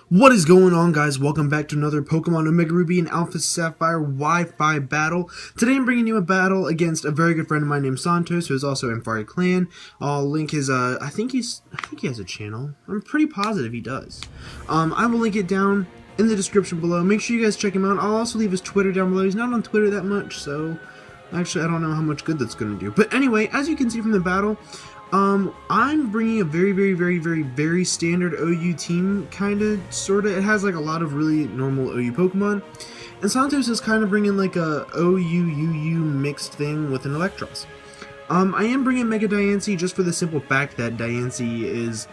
What is going on, guys? Welcome back to another Pokemon Omega Ruby and Alpha Sapphire Wi-Fi battle. Today I'm bringing you a battle against a very good friend of mine named Santos, who is also in Fire Clan. I'll link his, I think he has a channel. I'm pretty positive he does. I will link it down in the description below. Make sure you guys check him out. I'll also leave his Twitter down below. He's not on Twitter that much, so actually I don't know how much good that's going to do. But anyway, as you can see from the battle, I'm bringing a very standard OU team, sorta. It has like a lot of really normal OU Pokemon, and Santos is kind of bringing like a OU-UU mixed thing with an Electros. I am bringing Mega Diancie just for the simple fact that Diancie is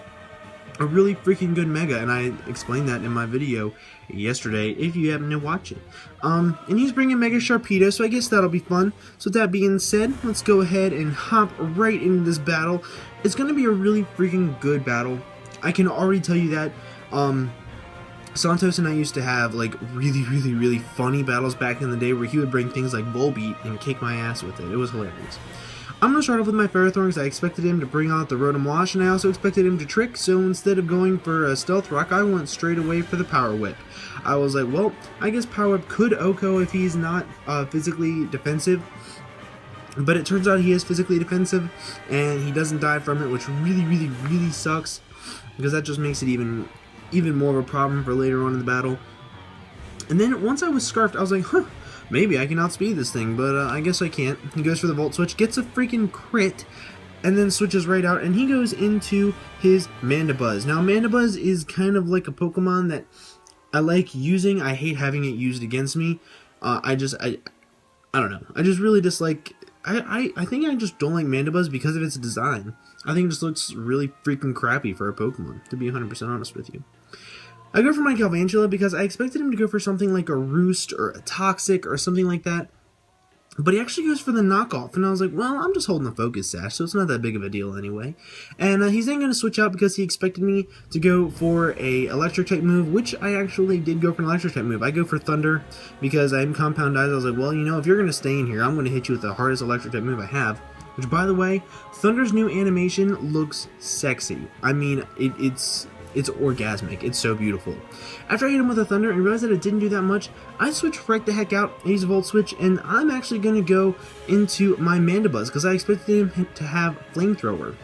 a really freaking good Mega, and I explained that in my video yesterday if you happen to watch it. And he's bringing Mega Sharpedo, so I guess that'll be fun. So with that being said, let's go ahead and hop right into this battle. It's going to be a really freaking good battle. I can already tell you that. Santos and I used to have like really funny battles back in the day where he would bring things like Volbeat and kick my ass with it. It was hilarious. I'm going to start off with my Ferrothorn because I expected him to bring out the Rotom Wash, and I also expected him to Trick, so instead of going for a Stealth Rock, I went straight away for the Power Whip. I was like, well, I guess Power Whip could OHKO if he's not physically defensive, but it turns out he is physically defensive, and he doesn't die from it, which really sucks, because that just makes it even more of a problem for later on in the battle. And then once I was Scarfed, I was like, huh, maybe I can outspeed this thing, but I guess I can't. He goes for the Volt Switch, gets a freaking crit, and then switches right out, and he goes into his Mandibuzz. Now, Mandibuzz is kind of like a Pokemon that I like using. I hate having it used against me. I don't know. I just really dislike... I think I just don't like Mandibuzz because of its design. I think it just looks really freaking crappy for a Pokemon, to be 100% honest with you. I go for my Galvantula because I expected him to go for something like a Roost or a Toxic or something like that. But he actually goes for the knockoff, and I was like, well, I'm just holding the Focus Sash, so it's not that big of a deal anyway. And he's then going to switch out because he expected me to go for a Electric type move, which I actually did go for an Electric type move. I go for Thunder because I'm Compound Eyes. I was like, well, you know, if you're going to stay in here, I'm going to hit you with the hardest Electric type move I have. Which, by the way, Thunder's new animation looks sexy. I mean, it's orgasmic. It's so beautiful. After I hit him with a Thunder and realized that it didn't do that much, I switch right the heck out and use a Volt Switch, and I'm actually going to go into my Mandibuzz because I expected him to have Flamethrower.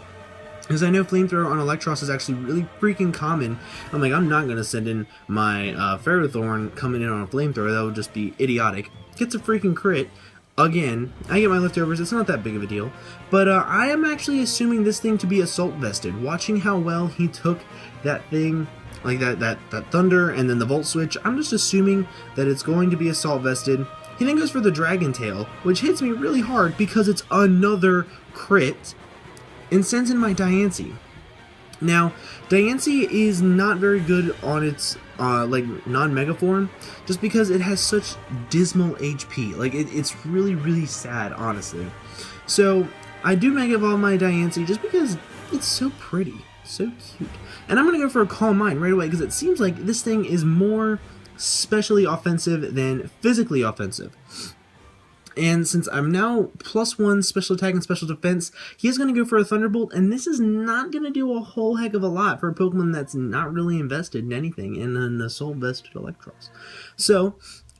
Because I know Flamethrower on Electros is actually really freaking common. I'm like, I'm not going to send in my Ferrothorn coming in on a Flamethrower. That would just be idiotic. Gets a freaking crit. Again, I get my leftovers, it's not that big of a deal, but I am actually assuming this thing to be Assault Vested. Watching how well he took that thing, like that Thunder and then the Volt Switch, I'm just assuming that it's going to be Assault Vested. He then goes for the Dragon Tail, which hits me really hard because it's another crit, and sends in my Diancie. Now, Diancie is not very good on its like non-mega form, just because it has such dismal HP. Like it's really sad, honestly. So I do Mega Evolve my Diancie just because it's so pretty, so cute. And I'm gonna go for a Calm Mind right away because it seems like this thing is more specially offensive than physically offensive. And since I'm now +1 special attack and special defense, he is going to go for a Thunderbolt, and this is not going to do a whole heck of a lot for a Pokemon that's not really invested in anything in an Assault Vested Electros. So,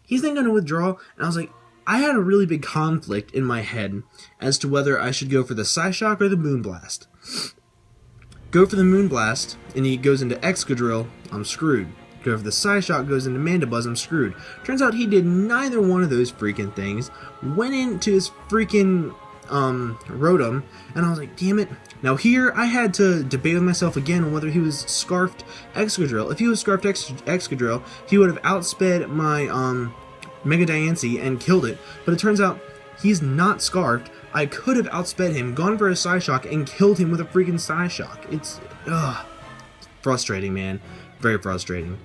he's then going to withdraw, and I was like, I had a really big conflict in my head as to whether I should go for the Psyshock or the Moonblast. Go for the Moonblast, and he goes into Excadrill, I'm screwed. Go for the Psyshock, goes into Mandibuzz, I'm screwed. Turns out he did neither one of those freaking things. Went into his freaking Rotom, and I was like, damn it. Now here, I had to debate with myself again on whether he was Scarfed Excadrill. If he was Scarfed Excadrill, he would have outsped my Mega Diancie and killed it. But it turns out he's not Scarfed. I could have outsped him, gone for a Psyshock, and killed him with a freaking Psyshock. It's frustrating, man. Very frustrating.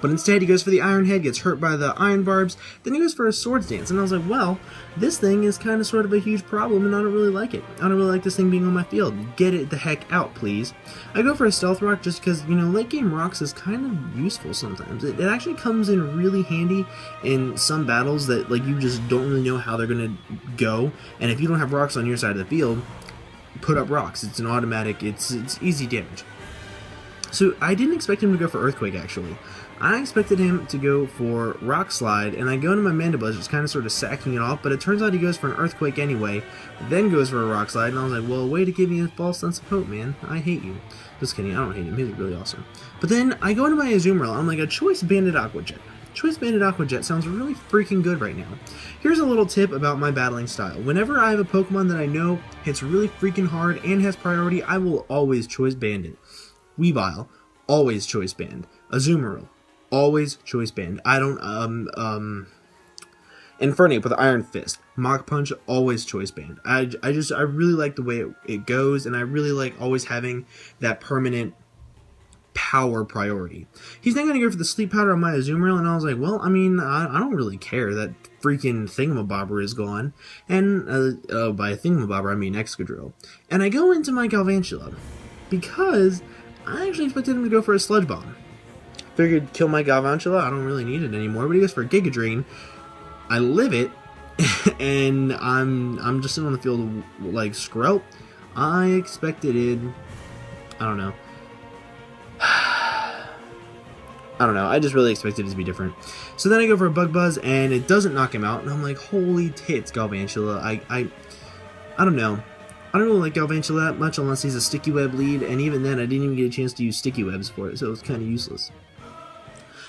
But instead, he goes for the Iron Head, gets hurt by the Iron Barbs, then he goes for a Swords Dance, and I was like, well, this thing is kind of sort of a huge problem, and I don't really like it. I don't really like this thing being on my field. Get it the heck out, please. I go for a Stealth Rock just because, you know, late game rocks is kind of useful sometimes. It actually comes in really handy in some battles that, like, you just don't really know how they're going to go, and if you don't have rocks on your side of the field, put up rocks. It's an automatic, it's easy damage. So I didn't expect him to go for Earthquake, actually. I expected him to go for Rock Slide, and I go into my Mandibuzz, just kind of sort of sacking it off, but it turns out he goes for an Earthquake anyway, then goes for a Rock Slide, and I was like, well, way to give me a false sense of hope, man. I hate you. Just kidding, I don't hate him, he's really awesome. But then I go into my Azumarill, I'm like, a Choice Banded Aqua Jet. Choice Banded Aqua Jet sounds really freaking good right now. Here's a little tip about my battling style. Whenever I have a Pokemon that I know hits really freaking hard and has priority, I will always Choice Band it. Weavile, always Choice Band. Azumarill, always Choice Band. I don't, Infernape with Iron Fist. Mach Punch, always Choice Band. I really like the way it goes, and I really like always having that permanent power priority. He's not going to go for the Sleep Powder on my Azumarill, and I was like, well, I mean, I don't really care. That freaking Thingamabobber is gone. And, by Thingamabobber, I mean Excadrill. And I go into my Galvantula, because I actually expected him to go for a Sludge Bomb. Figured kill my Galvantula, I don't really need it anymore, but he goes for a Giga Drain. I live it, and I'm just sitting on the field like Skrelp. I expected it, I don't know. I just really expected it to be different. So then I go for a Bug Buzz, and it doesn't knock him out, and I'm like, holy tits, Galvantula. I don't know. I don't really like Galvantula that much unless he's a Sticky Web lead, and even then I didn't even get a chance to use Sticky Webs for it, so it was kind of useless.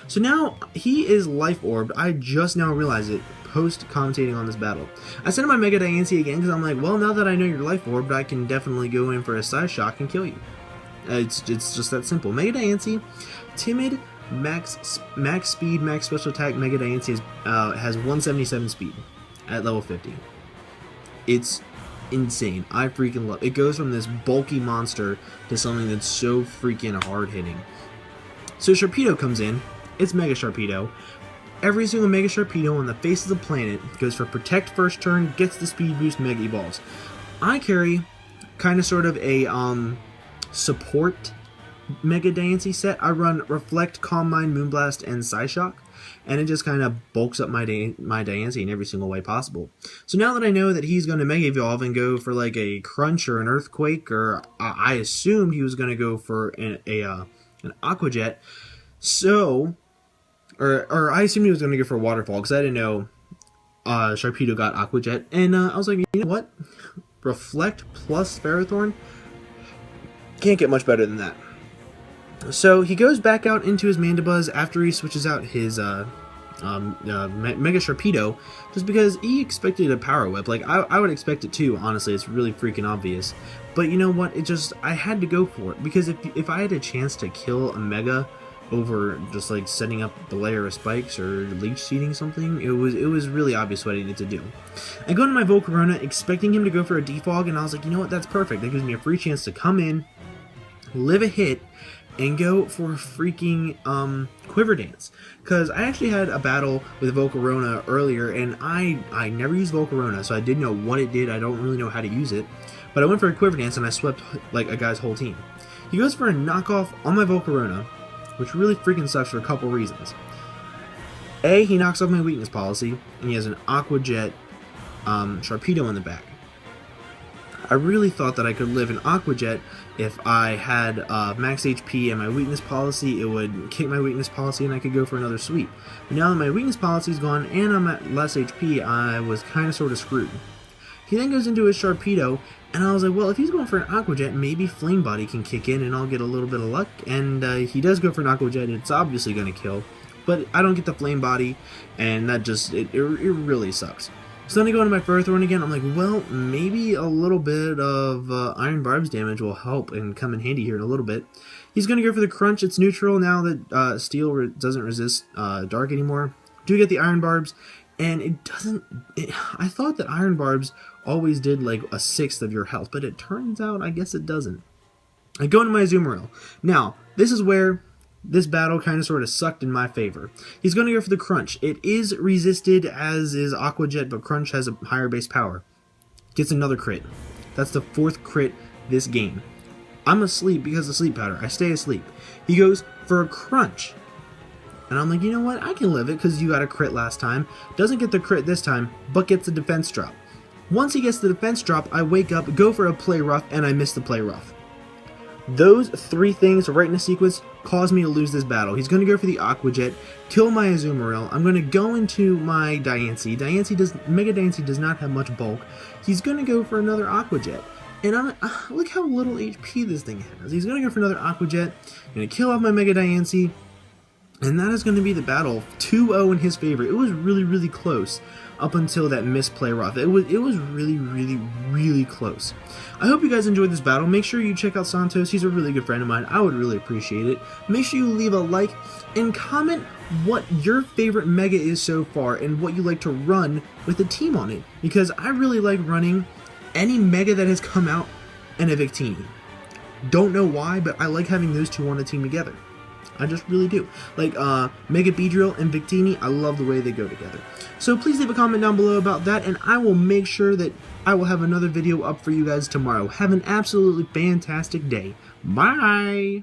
So now, he is Life Orbed. I just now realized it, post-commentating on this battle. I sent him my Mega Diancie again, because I'm like, well, now that I know you're Life Orbed, I can definitely go in for a Side Shock and kill you. It's just that simple. Mega Diancie, Timid, max speed, max special attack. Mega Diancie has 177 speed at level 50. It's insane. I freaking love it. It goes from this bulky monster to something that's so freaking hard hitting. So Sharpedo comes in. It's Mega Sharpedo. Every single Mega Sharpedo on the face of the planet goes for Protect first turn, gets the speed boost, Mega Evolves. I carry kind of sort of a support Mega Diancie set. I run Reflect, Calm Mind, Moonblast, and Psyshock, and it just kind of bulks up my Diancie in every single way possible. So now that I know that he's going to Mega Evolve and go for like a Crunch or an Earthquake, or I assumed he was going to go for an Aqua Jet, so... Or I assumed he was going to go for a Waterfall, because I didn't know Sharpedo got Aqua Jet. And I was like, you know what? Reflect plus Ferrothorn? Can't get much better than that. So he goes back out into his Mandibuzz after he switches out his Mega Sharpedo, just because he expected a Power Whip. Like, I would expect it too, honestly. It's really freaking obvious. But you know what? I had to go for it, because if I had a chance to kill a Mega over just like setting up the layer of spikes or leech seeding something, it was really obvious what I needed to do. I go into my Volcarona expecting him to go for a Defog, and I was like, you know what, that's perfect. That gives me a free chance to come in, live a hit, and go for a freaking Quiver Dance. Because I actually had a battle with Volcarona earlier, and I never used Volcarona, so I didn't know what it did. I don't really know how to use it. But I went for a Quiver Dance, and I swept like a guy's whole team. He goes for a knockoff on my Volcarona, which really freaking sucks for a couple reasons. A, he knocks off my weakness policy, and he has an Aqua Jet Sharpedo in the back. I really thought that I could live an Aqua Jet if I had max HP and my weakness policy. It would kick my weakness policy and I could go for another sweep. But now that my weakness policy is gone and I'm at less HP, I was kind of sort of screwed. He then goes into his Sharpedo, and I was like, well, if he's going for an Aqua Jet, maybe Flame Body can kick in and I'll get a little bit of luck. And he does go for an Aqua Jet, and it's obviously going to kill. But I don't get the Flame Body, and that just, it really sucks. So then I go into my Ferrothorn again. I'm like, well, maybe a little bit of Iron Barb's damage will help and come in handy here in a little bit. He's going to go for the Crunch. It's neutral now that Steel doesn't resist Dark anymore. Do get the Iron Barbs, and it doesn't... I thought that Iron Barbs always did like a sixth of your health, but it turns out I guess it doesn't. I go into my Azumarill. Now, this is where this battle kind of sort of sucked in my favor. He's going to go for the Crunch. It is resisted as is Aqua Jet, but Crunch has a higher base power. Gets another crit. That's the 4th crit this game. I'm asleep because of Sleep Powder. I stay asleep. He goes for a Crunch. And I'm like, you know what? I can live it because you got a crit last time. Doesn't get the crit this time, but gets the defense drop. Once he gets the defense drop, I wake up, go for a Play Rough, and I miss the Play Rough. Those three things right in a sequence cause me to lose this battle. He's going to go for the Aqua Jet, kill my Azumarill. I'm going to go into my Diancie. Mega Diancie does not have much bulk. He's going to go for another Aqua Jet. And look how little HP this thing has. He's going to go for another Aqua Jet. I'm going to kill off my Mega Diancie. And that is going to be the battle. 2-0 in his favor. It was really, really close up until that misplay Roth. It was really, really, really close. I hope you guys enjoyed this battle. Make sure you check out Santos. He's a really good friend of mine. I would really appreciate it. Make sure you leave a like and comment what your favorite Mega is so far and what you like to run with a team on it. Because I really like running any Mega that has come out and a Victini. Don't know why, but I like having those two on a team together. I just really do. Like Mega Beedrill and Victini, I love the way they go together. So please leave a comment down below about that, and I will make sure that I will have another video up for you guys tomorrow. Have an absolutely fantastic day. Bye!